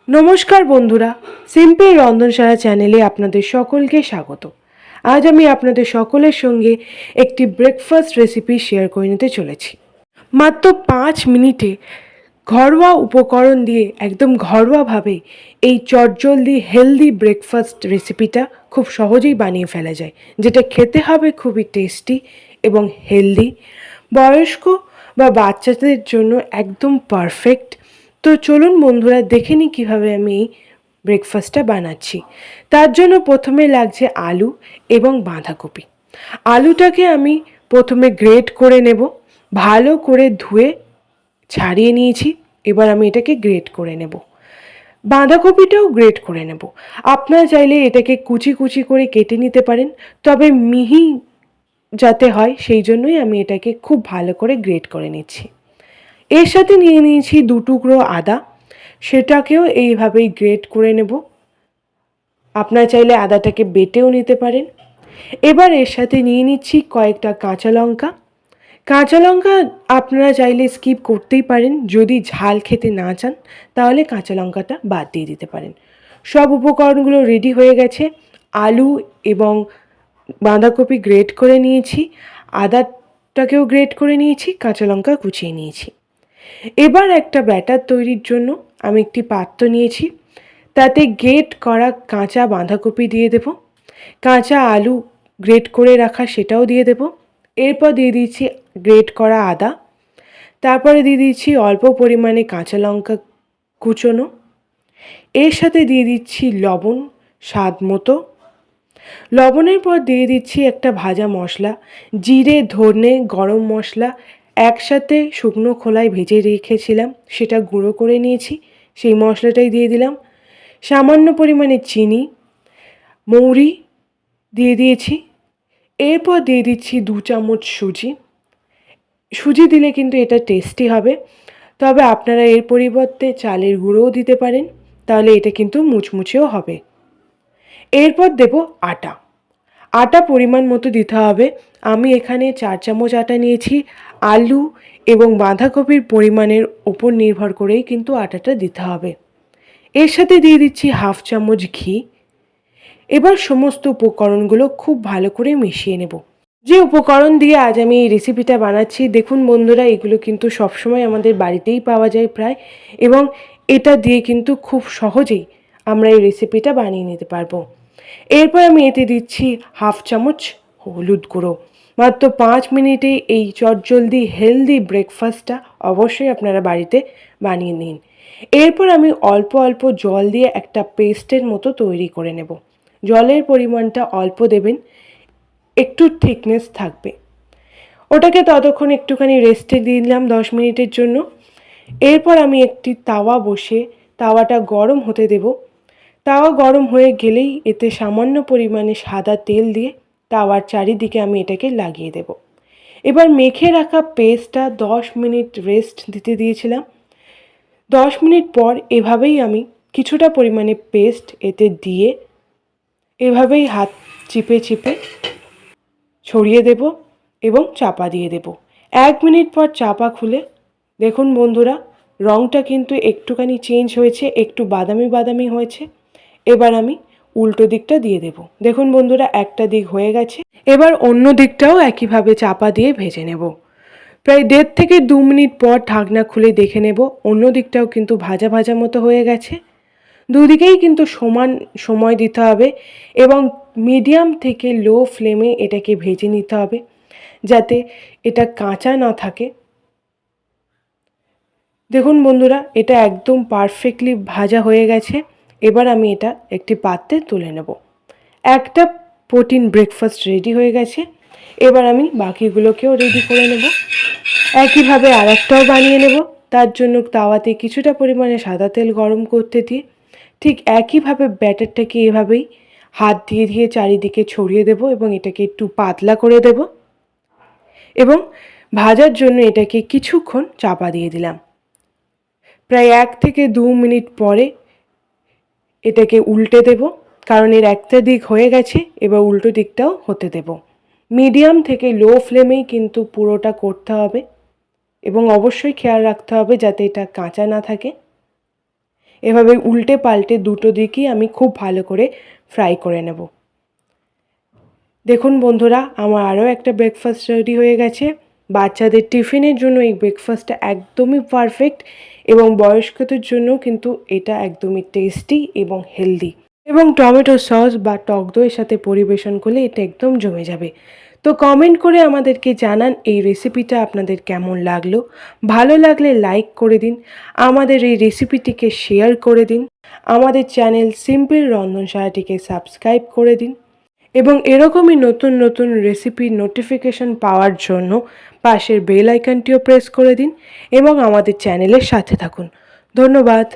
নমস্কার বন্ধুরা, সিম্পল রন্ধনশালা চ্যানেলে আপনাদের সকলকে স্বাগত। আজ আমি আপনাদের সকলের সঙ্গে একটি ব্রেকফাস্ট রেসিপি শেয়ার করে নিতে চলেছি। মাত্র 5 মিনিটে ঘরোয়া উপকরণ দিয়ে একদম ঘরোয়াভাবে এই চটজলদি হেলদি ব্রেকফাস্ট রেসিপিটা খুব সহজেই বানিয়ে ফেলা যায়, যেটা খেতে হবে খুবই টেস্টি এবং হেলদি। বয়স্ক বা বাচ্চাদের জন্য একদম পারফেক্ট। তো চলুন বন্ধুরা, দেখে নিই কীভাবে আমি এই ব্রেকফাস্টটা বানাচ্ছি। তার জন্য প্রথমে লাগছে আলু এবং বাঁধাকপি। আলুটাকে আমি প্রথমে গ্রেট করে নেব, ভালো করে ধুয়ে ছাড়িয়ে নিয়েছি। এবার আমি এটাকে গ্রেট করে নেব। বাঁধাকপিটাও গ্রেট করে নেব। আপনারা চাইলে এটাকে কুচি কুচি করে কেটে নিতে পারেন, তবে মিহি যাতে হয় সেই জন্যই আমি এটাকে খুব ভালো করে গ্রেট করে নিচ্ছি। এর সাথে নিয়ে নিয়েছি 2 টুকরো আদা, সেটাকেও এইভাবেই গ্রেট করে নেব। আপনারা চাইলে আদাটাকে বেটেও নিতে পারেন। এবার এর সাথে নিয়ে নিচ্ছি কয়েকটা কাঁচা লঙ্কা। কাঁচা লঙ্কা আপনারা চাইলে স্কিপ করতেই পারেন, যদি ঝাল খেতে না চান তাহলে কাঁচা লঙ্কাটা বাদ দিয়ে দিতে পারেন। সব উপকরণগুলো রেডি হয়ে গেছে। আলু এবং বাঁধাকপি গ্রেট করে নিয়েছি, আদাটাকেও গ্রেট করে নিয়েছি, কাঁচা লঙ্কা কুচিয়ে নিয়েছি। এবার একটা ব্যাটার তৈরির জন্য আমি একটি পাত্র নিয়েছি, তাতে গ্রেট করা কাঁচা বাঁধাকপি দিয়ে দেব, কাঁচা আলু গ্রেট করে রাখা সেটাও দিয়ে দেব। এরপর দিয়ে দিচ্ছি গ্রেট করা আদা, তারপরে দিয়ে দিচ্ছি অল্প পরিমাণে কাঁচা লঙ্কা কুচোনো, এর সাথে দিয়ে দিচ্ছি লবণ স্বাদ মতো। লবণের পর দিয়ে দিচ্ছি একটা ভাজা মশলা, জিরে ধনে গরম মশলা একসাথে শুকনো খোলায় ভেজে রেখেছিলাম, সেটা গুঁড়ো করে নিয়েছি, সেই মশলাটাই দিয়ে দিলাম। সামান্য পরিমাণে চিনি, মৌরি দিয়ে দিয়েছি। এরপর দিয়ে দিচ্ছি 2 চামচ সুজি। সুজি দিলে কিন্তু এটা টেস্টি হবে, তবে আপনারা এর পরিবর্তে চালের গুঁড়োও দিতে পারেন, তাহলে এটা কিন্তু মুচমুচেও হবে। এরপর দেব আটা। আটা পরিমাণ মতো দিতে হবে। আমি এখানে 4 চামচ আটা নিয়েছি। আলু এবং বাঁধাকপির পরিমাণের ওপর নির্ভর করেই কিন্তু আটাটা দিতে হবে। এর সাথে দিয়ে দিচ্ছি 1/2 চামচ ঘি। এবার সমস্ত উপকরণগুলো খুব ভালো করে মিশিয়ে নেব। যে উপকরণ দিয়ে আজ আমি এই রেসিপিটা বানাচ্ছি, দেখুন বন্ধুরা, এগুলো কিন্তু সবসময় আমাদের বাড়িতেই পাওয়া যায় প্রায়, এবং এটা দিয়ে কিন্তু খুব সহজেই আমরা এই রেসিপিটা বানিয়ে নিতে পারবো। এরপর আমি এতে দিচ্ছি 1/2 চামচ হলুদ গুঁড়ো। মাত্র 5 মিনিটে এই চটজলদি হেলদি ব্রেকফাস্টটা অবশ্যই আপনারা বাড়িতে বানিয়ে নিন। এরপর আমি অল্প অল্প জল দিয়ে একটা পেস্টের মতো তৈরি করে নেব। জলের পরিমাণটা অল্প দেবেন, একটু থিকনেস থাকবে। ওটাকে ততক্ষণ একটুখানি রেস্টে দিলাম 10 মিনিটের জন্য। এরপর আমি একটি তাওয়া বসে তাওয়াটা গরম হতে দেব। তাওয়া গরম হয়ে গেলেই এতে সামান্য পরিমাণে সাদা তেল দিয়ে তাওয়ার চারিদিকে আমি এটাকে লাগিয়ে দেব। এবার মেখে রাখা পেস্টটা 10 মিনিট রেস্ট দিতে দিয়েছিলাম। 10 মিনিট পর এভাবেই আমি কিছুটা পরিমাণে পেস্ট এতে দিয়ে এভাবেই হাত চিপে চিপে ছড়িয়ে দেব এবং চাপা দিয়ে দেব। 1 মিনিট পর চাপা খুলে দেখুন বন্ধুরা, রঙটা কিন্তু একটুখানি চেঞ্জ হয়েছে, একটু বাদামি বাদামি হয়েছে। এবার আমি উল্টো দিকটা দিয়ে দেব। দেখুন বন্ধুরা, একটা দিক হয়ে গেছে। এবার অন্য দিকটাও একইভাবে চাপা দিয়ে ভেজে নেব। প্রায় 1.5 থেকে 2 মিনিট পর ঢাকনা খুলে দেখে নেব, অন্য দিকটাও কিন্তু ভাজা ভাজা মতো হয়ে গেছে। দুদিকেই কিন্তু সমান সময় দিতে হবে এবং মিডিয়াম থেকে লো ফ্লেমে এটাকে ভেজে নিতে হবে, যাতে এটা কাঁচা না থাকে। দেখুন বন্ধুরা, এটা একদম পারফেক্টলি ভাজা হয়ে গেছে। এবার আমি এটা একটি পাত্রে তুলে নেব। একটা প্রোটিন ব্রেকফাস্ট রেডি হয়ে গেছে। এবার আমি বাকিগুলোকেও রেডি করে নেব। একইভাবে আরেকটাও বানিয়ে নেব। তার জন্য তাওয়াতে কিছুটা পরিমাণে সাদা তেল গরম করতে দিয়ে ঠিক একইভাবে ব্যাটারটাকে এভাবেই হাত দিয়ে দিয়ে চারিদিকে ছড়িয়ে দেব এবং এটাকে একটু পাতলা করে দেব এবং ভাজার জন্য এটাকে কিছুক্ষণ চাপা দিয়ে দিলাম। প্রায় 1 থেকে 2 মিনিট পরে এটাকে উল্টে দেব, কারণ এর একটা দিক হয়ে গেছে। এবার উল্টো দিকটাও হতে দেব। মিডিয়াম থেকে লো ফ্লেমেই কিন্তু পুরোটা করতে হবে এবং অবশ্যই খেয়াল রাখতে হবে যাতে এটা কাঁচা না থাকে। এভাবে উল্টে পাল্টে দুটো দিকই আমি খুব ভালো করে ফ্রাই করে নেব। দেখুন বন্ধুরা, আমার আরও একটা ব্রেকফাস্ট রেডি হয়ে গেছে। বাচ্চাদের টিফিনের জন্য এই ব্রেকফাস্টটা একদমই পারফেক্ট এবং বয়স্কদের জন্য কিন্তু এটা একদমই টেস্টি এবং হেলদি, এবং টমেটো সস বা টক দইয়ের সাথে পরিবেশন করলে এটা একদম জমে যাবে। তো কমেন্ট করে আমাদেরকে জানান এই রেসিপিটা আপনাদের কেমন লাগলো। ভালো লাগলে লাইক করে দিন, আমাদের এই রেসিপিটিকে শেয়ার করে দিন, আমাদের চ্যানেল সিম্পল রন্ধনশালাটিকে সাবস্ক্রাইব করে দিন এবং এরকমই নতুন নতুন রেসিপির নোটিফিকেশন পাওয়ার জন্য পাশের বেল আইকনটিও প্রেস করে দিন এবং আমাদের চ্যানেলের সাথে থাকুন। ধন্যবাদ।